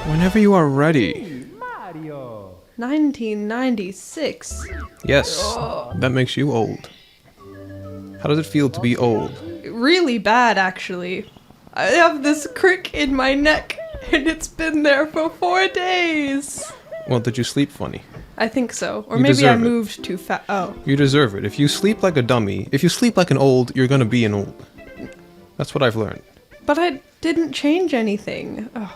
Whenever you are ready. 1996. Yes, that makes you old. How does it feel to be old? Really bad, actually. I have this crick in my neck, and it's been there for 4 days. Well, did you sleep funny? I think so. Or You maybe I deserve it. moved too fast. Oh. You deserve it. If you sleep like a dummy, if you sleep like an old, you're gonna be an old. That's what I've learned. But I didn't change anything. Oh.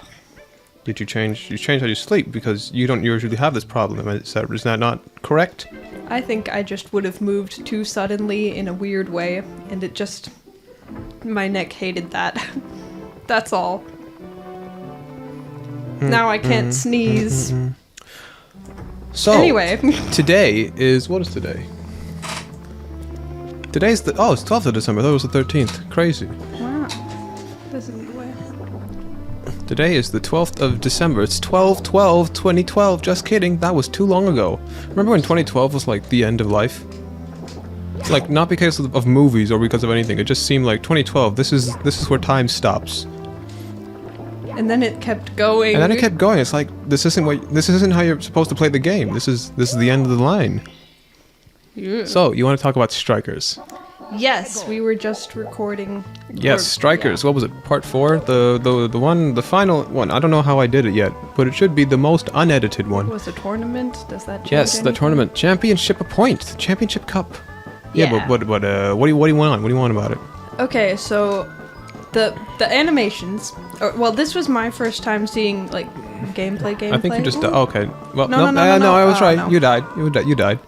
Did you change? You changed how you sleep because you don't usually have this problem. Is that not correct? I think I just would have moved too suddenly in a weird way, and it just... My neck hated that. That's all. Now I can't sneeze. So, Anyway. today is... What is today? Today's the... Oh, it's 12th of December. That was the 13th. Crazy. Wow. This is the way. Today is the 12th of December. It's 12/12/2012. Just kidding. That was too long ago. Remember when 2012 was like the end of life? Like, not because of movies or because of anything. It just seemed like 2012. This is where time stops. And then it kept going. And then it kept going. It's like this isn't how you're supposed to play the game. This is the end of the line. Yeah. So, you want to talk about Strikers? Yes, we were just recording. Yes, Strikers. Yeah. What was it? Part 4? The final one. I don't know how I did it yet, but it should be the most unedited one. Was a tournament? Does that change Yes, the anything? tournament. Championship a point. Championship Cup. Yeah, Yeah. but what do you want? What do you want about it? Okay, so the animations. Well, this was my first time seeing like gameplay. I think you just Ooh. okay. Well, No, no, I was right. no. You died. You died.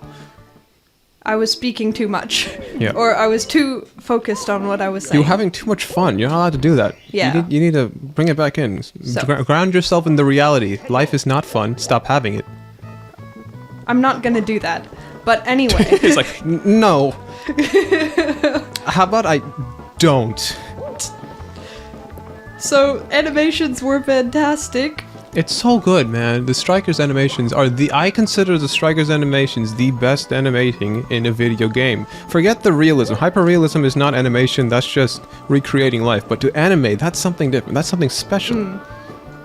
I was speaking too much. Yeah. Or I was too focused on what I was saying. You're having too much fun. You're not allowed to do that. Yeah. You need to bring it back in. So- Ground yourself in the reality. Life is not fun. Stop having it. I'm not gonna do that. But anyway. It's like no. How about I don't? So animations were fantastic. It's so good, man. The Strikers animations are I consider the Strikers animations the best animating in a video game. Forget the realism. Hyperrealism is not animation, that's just recreating life. But to animate, that's something different. That's something special.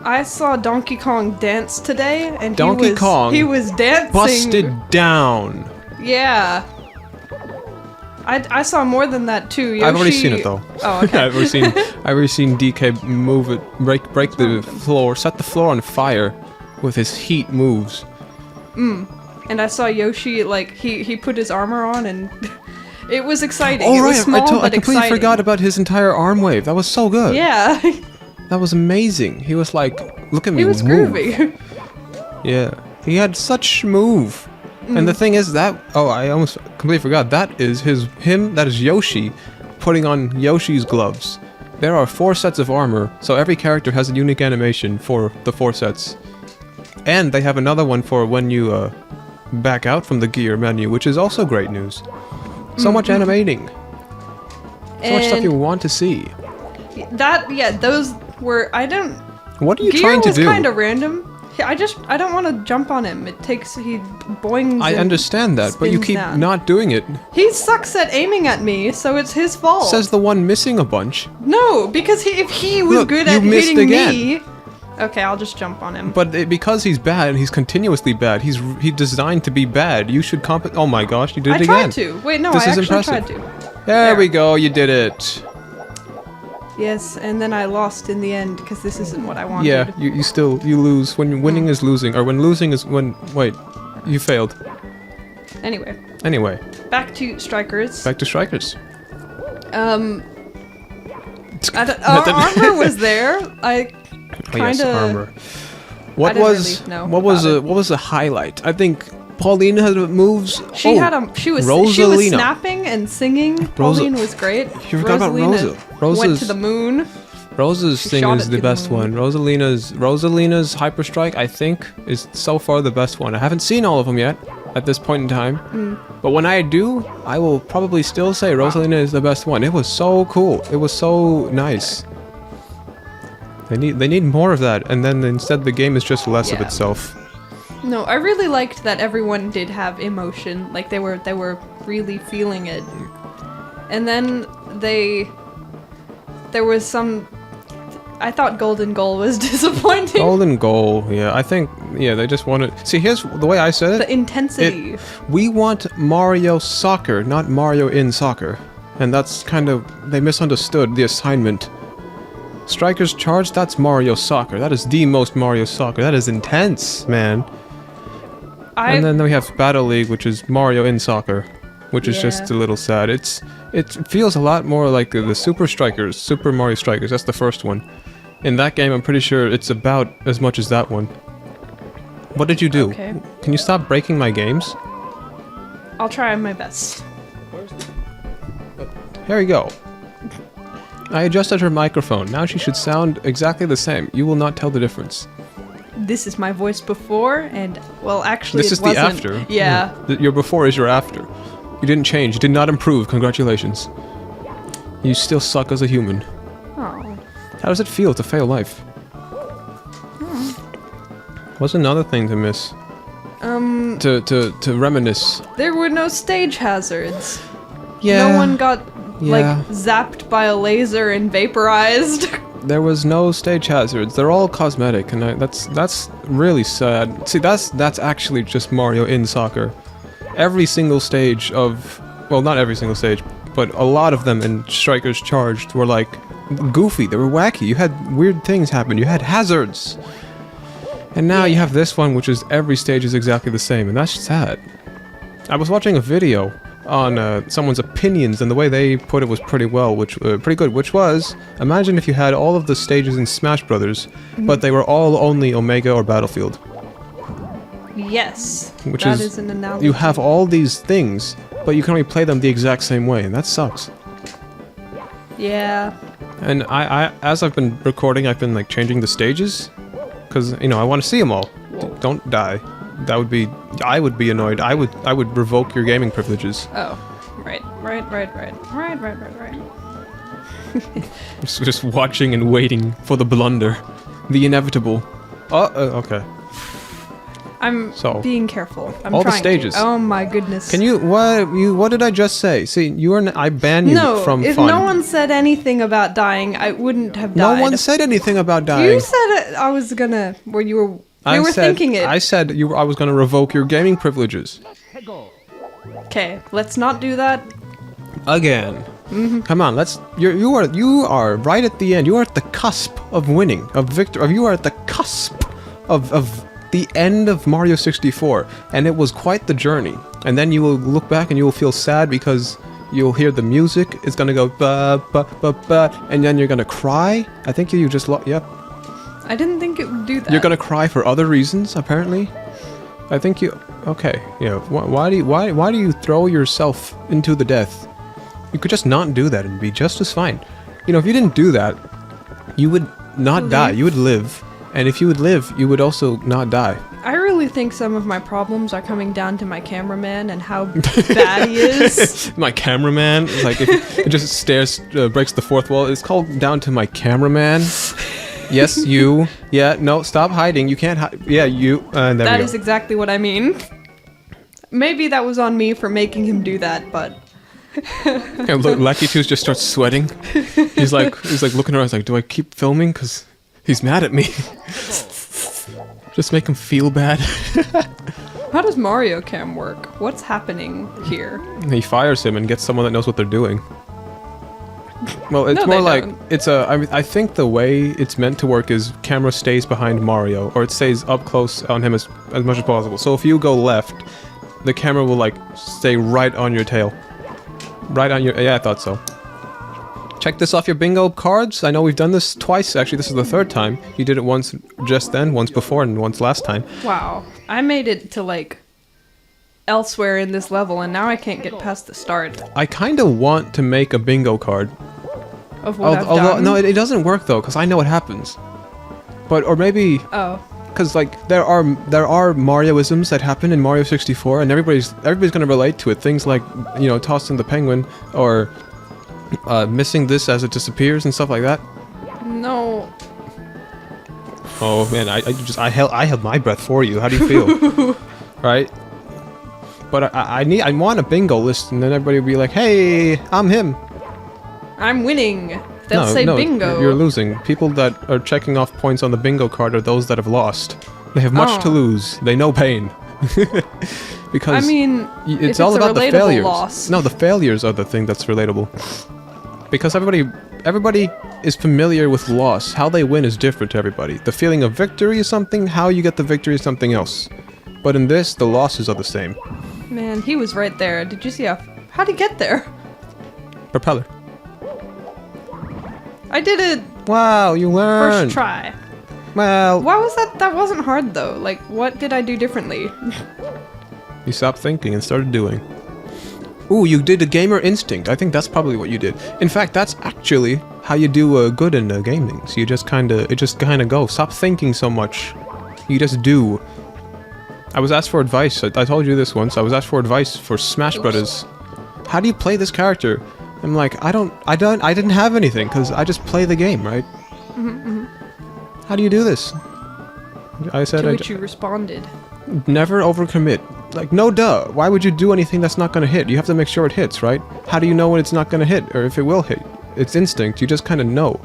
I saw Donkey Kong dance today, and Donkey Kong he was dancing. Busted down. Yeah. I saw more than that too. Yoshi... I've already seen it though. Oh, okay. I've already seen DK move it, break the floor, set the floor on fire with his heat moves. And I saw Yoshi, like, he put his armor on, and it was exciting. Oh it right, was small, I but completely exciting. forgot about his entire arm wave. That was so good. Yeah. That was amazing. He was like, look at me He was move. groovy. Yeah, he had such move. And the thing is that I almost completely forgot. That is that is Yoshi putting on Yoshi's gloves. There are 4 sets of armor, so every character has a unique animation for the 4 sets. And they have another one for when you back out from the gear menu, which is also great news. So much animating. So much stuff And you want to see. those were, What are you Gear trying to was do? kind of random. I don't want to jump on him. He boings. I and understand that, but you spins keep down. not doing it. He sucks at aiming at me, so it's his fault. Says the one missing a bunch. No, because if he was Look, good you at missed hitting again. me... Okay, I'll just jump on him. But because he's bad and he's continuously bad, he's designed to be bad. You should Oh my gosh, you did it I again. tried to. Wait, no, This I is actually impressive. tried to. There we go, you did it. Yes, and then I lost in the end, because this isn't what I wanted. Yeah, you lose. When winning is losing, or when losing is when... Wait, you failed. Anyway, Anyway, back to Strikers. back to Strikers. Our armor was there. I Oh yes, kinda... armor. What didn't was really know what was about what was the highlight? I think Pauline had moves. She was Rosalina. snapping and singing. Pauline was great. You forgot about Rosalina Rosa. went to the moon. Rosa's She thing shot is it the to the best one. moon. Rosalina's Hyper Strike, I think, is so far the best one. I haven't seen all of them yet at this point in time, but when I do, I will probably still say Rosalina is the best one. It was so cool. It was so nice. They need more of that, and then instead the game is just less of Yeah. itself. No, I really liked that everyone did have emotion. Like they were really feeling it. And then there was some I thought Golden Goal was disappointing. Golden goal, yeah. I think, yeah, they just wanted... See, here's the way I said it. The intensity. We want Mario Soccer, not Mario in Soccer. And that's kind of... They misunderstood the assignment. Strikers Charge, that's Mario Soccer. That is the most Mario Soccer. That is intense, man. And then we have Battle League, which is Mario in Soccer. Which is just a little sad. It feels a lot more like the Super Strikers, Super Mario Strikers. That's the first one. In that game, I'm pretty sure it's about as much as that one. What did you do? Okay. Can you stop breaking my games? I'll try my best. Here we go. I adjusted her microphone. Now she should sound exactly the same. You will not tell the difference. This is my voice before, and well, actually, This is the after. Yeah. Your before is your after. You didn't change. You did not improve. Congratulations. You still suck as a human. Oh. How does it feel to fail life? What's another thing to miss? To reminisce. There were no stage hazards. Yeah. No one got like Yeah. zapped by a laser and vaporized. There was no stage hazards. They're all cosmetic, and that's really sad. See, that's actually just Mario in Soccer. Every single stage of, well, not every single stage, but a lot of them in Strikers Charged were like goofy. They were wacky. You had weird things happen. You had hazards. And now you have this one, which is every stage is exactly the same, and that's sad. I was watching a video on someone's opinions, and the way they put it was pretty good. Which was, imagine if you had all of the stages in Smash Brothers, but they were all only Omega or Battlefield. Yes. Which that is an analogy. you have all these things, but you can only play them the exact same way, and that sucks. Yeah. And I as I've been recording, I've been like changing the stages, because I want to see them all. Don't die. That would be. I would be annoyed. I would revoke your gaming privileges. Oh. Right. Just watching and waiting for the blunder, the inevitable. Okay. I'm being careful. I'm all the trying stages. To. Oh my goodness. Can you what did I just say? See, I ban you from if fun. no one said anything about dying, I wouldn't have died. No one said anything about dying. You said it. I was gonna. Where you were. You were thinking it. I said I was gonna revoke your gaming privileges. Okay, let's not do that. Again. Come on, you are right at the end. You are at the cusp of winning, of victory. You are at the cusp of the end of Mario 64, and it was quite the journey. And then you will look back and you will feel sad because you'll hear the music. It's gonna go ba ba ba ba, and then you're gonna cry. I think you just yep. I didn't think it would do that. You're gonna cry for other reasons, apparently. I think you. Okay, yeah. Why do you throw yourself into the death? You could just not do that and be just as fine. If you didn't do that, you would not die. You would live, and if you would live, you would also not die. I really think some of my problems are coming down to my cameraman and how bad he is. My cameraman, like it just stares, breaks the fourth wall. It's called down to my cameraman. Yes, you. Yeah, no, stop hiding. You can't hide. Yeah, you. There That we is go. exactly what I mean. Maybe that was on me for making him do that, but. And look, Lucky Tooth just starts sweating. He's like looking around. He's like, do I keep filming? Cause he's mad at me. Just make him feel bad. How does Mario Cam work? What's happening here? He fires him and gets someone that knows what they're doing. Well, it's No, more they like don't. it's a. I think the way it's meant to work is camera stays behind Mario, or it stays up close on him as much as possible. So if you go left, the camera will like stay right on your tail, right on your. Yeah, I thought so. Check this off your bingo cards. I know we've done this twice. Actually, this is the third time. You did it once just then, once before, and once last time. Wow. I made it to like elsewhere in this level, and now I can't get past the start I kind of want to make a bingo card. of what I've Although done. no, it doesn't work though, because I know what happens. But or maybe. Oh. Because like there are Marioisms that happen in Mario 64, and everybody's gonna relate to it. Things like tossing the penguin or missing this as it disappears and stuff like that. No. Oh man, I held my breath for you. How do you feel? Right? But I want a bingo list, and then everybody will be like, "Hey, I'm him." I'm winning. They'll say bingo. You're losing. People that are checking off points on the bingo card are those that have lost. They have much to lose. They know pain. Because I mean, it's if all it's about a the relatable failures. loss. No, the failures are the thing that's relatable. Because everybody is familiar with loss. How they win is different to everybody. The feeling of victory is something. How you get the victory is something else. But in this, the losses are the same. Man, he was right there. Did you see how'd he get there? Propeller. I did it Wow, you learned. first try. Well, Why was that? That wasn't hard though. Like, what did I do differently? you stopped thinking and started doing. Ooh, you did a gamer instinct. I think that's probably what you did. In fact, that's actually how you do good in gaming. So you just kind of go. Stop thinking so much. You just do. I was asked for advice. I told you this once. I was asked for advice for Smash Brothers. How do you play this character? I'm like, I didn't have anything because I just play the game, right? How do you do this? I said, To which you responded. never overcommit. Like, no duh. Why would you do anything that's not gonna hit? You have to make sure it hits, right? How do you know when it's not gonna hit or if it will hit? It's instinct. You just kind of know.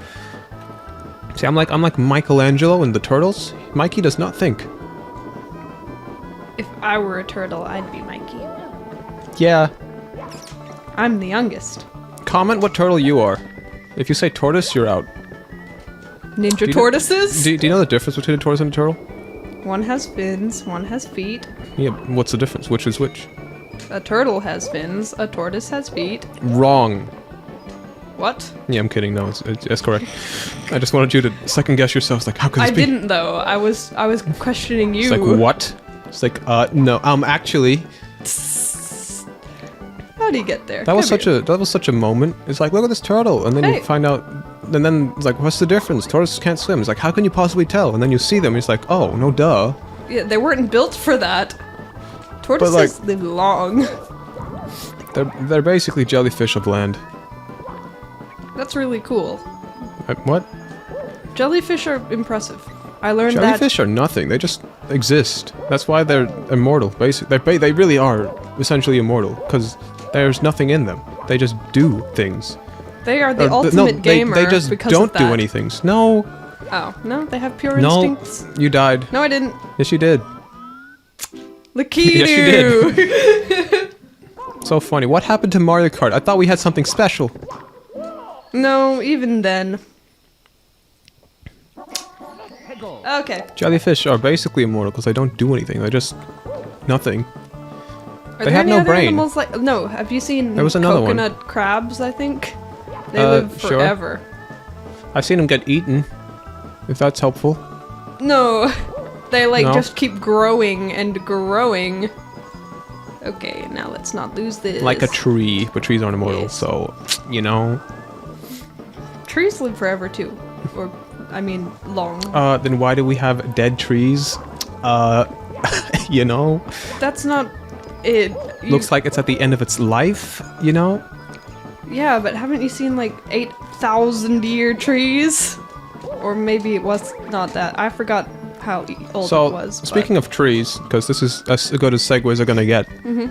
See, I'm like Michelangelo in the Turtles. Mikey does not think. If I were a turtle, I'd be Mikey. Yeah. I'm the youngest. Comment what turtle you are. If you say tortoise, you're out. Ninja tortoises? Do you know the difference between a tortoise and a turtle? One has fins, one has feet. Yeah. What's the difference? Which is which? A turtle has fins, a tortoise has feet. Wrong. What? Yeah, I'm kidding. No, it's correct. I just wanted you to second guess yourselves. Like, how could this I be? didn't though. I was questioning you. It's like, what? It's like, no. Actually, How do you get there? that was such a moment. It's like, look at this turtle, and then Hey. you find out, and then it's like, what's the difference? Tortoises can't swim. It's like, how can you possibly tell? And then you see them. It's like, oh, no, duh. Yeah, they weren't built for that. Tortoises live long. They're basically jellyfish of land. That's really cool. What? Jellyfish are impressive. I learned Jellyfish are nothing. They just exist. That's why they're immortal. Basically, they really are essentially immortal because there's nothing in them. They just do things. that they are the Or ultimate gamer. They just because don't of that. do anything. No, Oh no, they have pure no, instincts. you died. No, I didn't. Yes, you did. Lakitu. Yes, you did. So funny. What happened to Mario Kart? I thought we had something special. No, even then. Okay. Jellyfish are basically immortal because they don't do anything. They're just nothing. Are They there have any no other brain. Animals like no? Have you seen There was another one. coconut crabs? I think they live sure. forever. I've seen them get eaten. If that's helpful. No, they like No? just keep growing and growing. Okay, now let's not lose this. Like a tree, but trees aren't immortal, Yes. so you know. Trees live forever too, or I mean long. Then why do we have dead trees? You know, That's not it. looks like it's at the end of its life. You know. Yeah, but haven't you seen like 8,000-year trees? Or maybe it was not that. I forgot how old So it was. speaking of trees, because this is as good as segues are gonna get. Mm-hmm.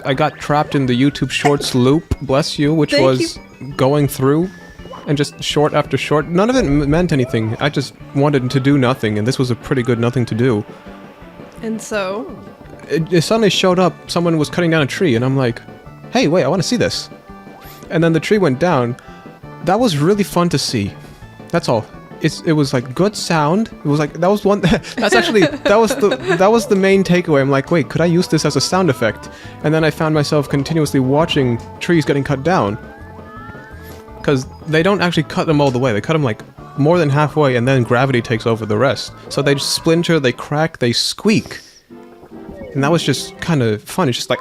I got trapped in the YouTube Shorts loop. Bless you, which Thank was going through, and just short after short. None of it meant anything. I just wanted to do nothing, and this was a pretty good nothing to do. And so, It suddenly showed up. Someone was cutting down a tree, and I'm like, "Hey, wait! I want to see this." And then the tree went down. That was really fun to see. That's all. It was like good sound. It was like that was one. That's actually that was the main takeaway. I'm like, wait, could I use this as a sound effect? And then I found myself continuously watching trees getting cut down. Because they don't actually cut them all the way. They cut them like more than halfway, and then gravity takes over the rest. So they just splinter, they crack, they squeak. And that was just kind of fun. It's just like,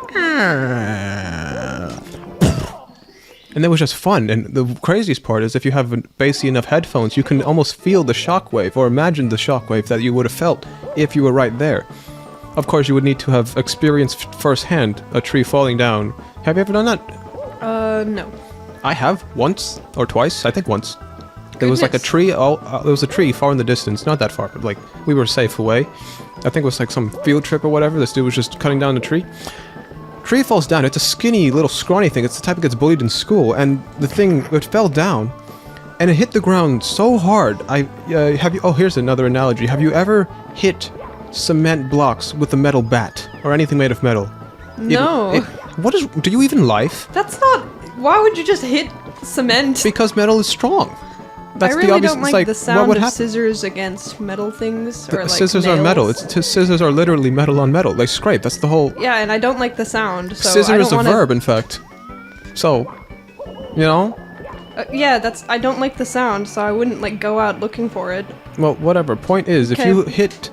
and it was just fun. And the craziest part is if you have bassy enough headphones, you can almost feel the shockwave or imagine the shockwave that you would have felt if you were right there. Of course, you would need to have experienced firsthand a tree falling down. Have you ever done that? no. I have once or twice. I think once. There was like a Goodness. tree. There was a tree far in the distance, not that far, but like we were safe away. I think it was like some field trip or whatever. This dude was just cutting down the tree. tree falls down. It's a skinny, little, scrawny thing. It's the type that gets bullied in school. And the thing, it fell down, and it hit the ground so hard. Oh, here's another analogy. Have you ever hit cement blocks with a metal bat or anything made of metal? No. Do you even life? That's not... Why would you just hit cement? Because metal is strong. That's I really the obvious, don't it's like the what sound would of happen? scissors against metal things. Or like Scissors nails. are metal. Scissors are literally metal on metal. Like scrape. That's the whole... Yeah, and I don't like the sound, so Scissor I don't is a wanna... verb, in fact. So, you know? Yeah, I don't like the sound, so I wouldn't, like, go out looking for it. Well, whatever. Point is, if Okay. you hit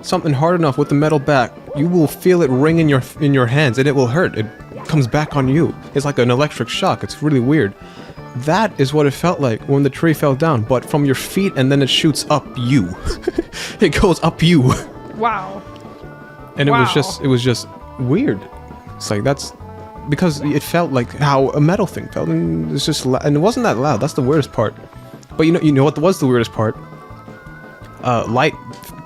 something hard enough with the metal bat, you will feel it ring in your hands, and it will hurt. It comes back on you. It's like an electric shock. It's really weird. That is what it felt like when the tree fell down, but from your feet, and then it shoots up you. It goes up you. Wow. And Wow. it was just weird. It's like, that's because it felt like how a metal thing felt, and it's just and it wasn't that loud. That's the weirdest part. But you know what was the weirdest part? Light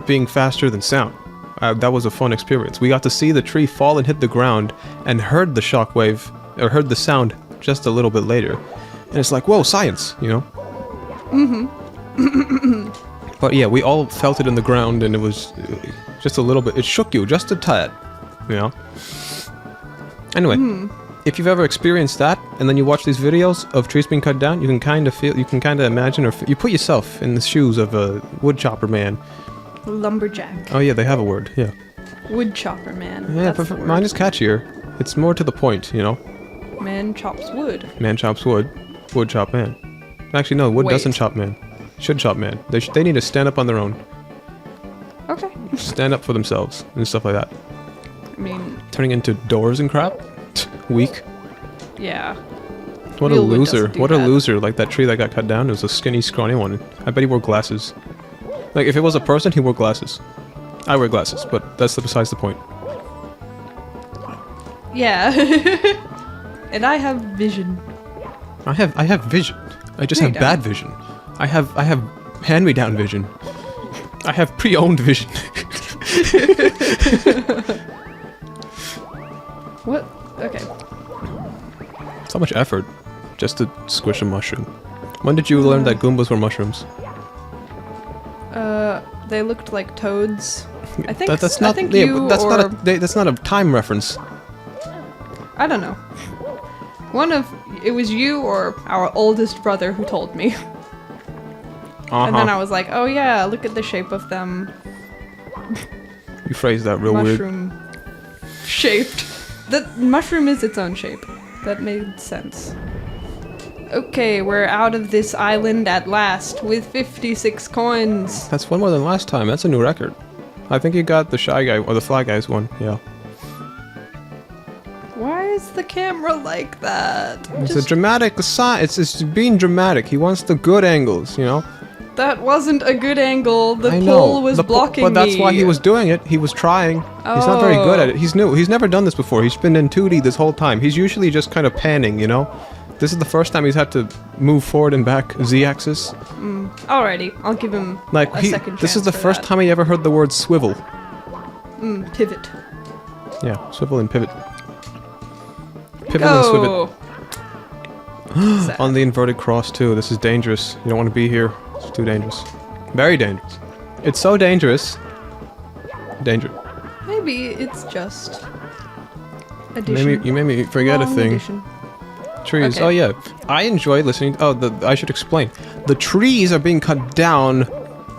being faster than sound. That was a fun experience. We got to see the tree fall and hit the ground, and heard the shockwave or heard the sound just a little bit later. And it's like, whoa, science, you know? Mm-hmm. But yeah, we all felt it in the ground, and it was just a little bit. It shook you just a tad, you know? Anyway, if you've ever experienced that, and then you watch these videos of trees being cut down, you can kind of imagine, or you put yourself in the shoes of a wood chopper man. Lumberjack. Oh yeah, they have a word, yeah. Wood chopper man. Yeah, That's but the word. mine is catchier. It's more to the point, you know? Man chops wood. Man chops wood, wood chop man. Actually, no, wood Wait. doesn't chop man. Should chop man. They need to stand up on their own. Okay. Stand up for themselves and stuff like that. I mean, Turning into doors and crap? Weak. yeah. What a Real wood loser. doesn't do What a that. loser. Like that tree that got cut down, it was a skinny, scrawny one. I bet he wore glasses. Like, if it was a person, he wore glasses. I wear glasses, but that's besides the point. Yeah. And I have vision. I have vision. I just No, have you bad don't. vision. I have hand-me-down vision. I have pre-owned vision. What? Okay. So much effort just to squish a mushroom. When did you learn that Goombas were mushrooms? They looked like toads. I think That's not. I think Yeah, you but that's or not a. That's not a time reference. I don't know. It was you or our oldest brother who told me. And then I was like, oh yeah, look at the shape of them. You phrased that real weird. Mushroom shaped. The mushroom is its own shape. That made sense. Okay, we're out of this island at last with 56 coins. That's one more than last time. That's a new record. I think you got the Shy Guy or the Fly Guys one. Yeah. Why is the camera like that? It's a dramatic sign. It's being dramatic. He wants the good angles, you know. That wasn't a good angle. The I pole know. was The blocking but that's me. why he was doing it. He was trying. He's not very good at it. He's new. He's never done this before. He's been in 2D this whole time. He's usually just kind of panning, you know. This is the first time he's had to move forward and back Z-axis. Alrighty, I'll give him Like a second chance. this is the for first that. time he ever heard the word swivel. Pivot. Yeah, swivel and pivot. Pivot and Go. swivel. Sad. On the inverted cross too. This is dangerous. You don't want to be here. It's too dangerous. Very dangerous. It's so dangerous. Danger. Maybe it's just addition. You made me forget a Long thing. addition. Trees. Okay. Oh yeah. I enjoy listening. I should explain. The trees are being cut down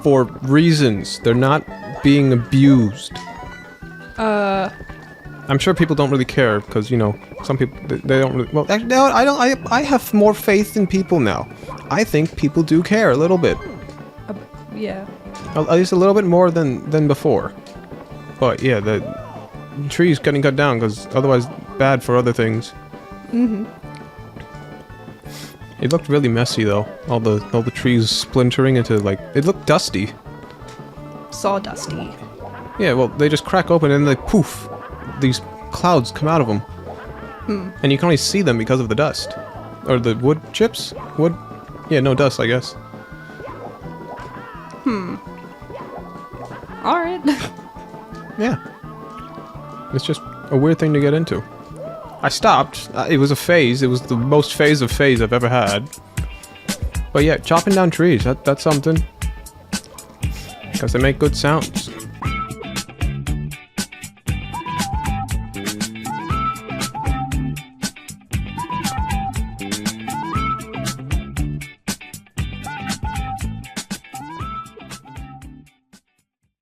for reasons. They're not being abused. I'm sure people don't really care because, you know, some people they don't really. Well, actually, no, I don't. I have more faith in people now. I think people do care a little bit, Yeah. at least a little bit more than before. But yeah, the trees getting cut down because otherwise bad for other things. It looked really messy though. All the trees splintering into like it looked dusty. Sawdusty. Yeah, well they just crack open and they poof, these clouds come out of them, and you can only see them because of the dust, or the wood chips. Wood, yeah, no dust, I guess. Alright. Yeah, it's just a weird thing to get into. I stopped. It was a phase. It was the most phase of phase I've ever had. But yeah, chopping down trees, that's something. Because they make good sounds.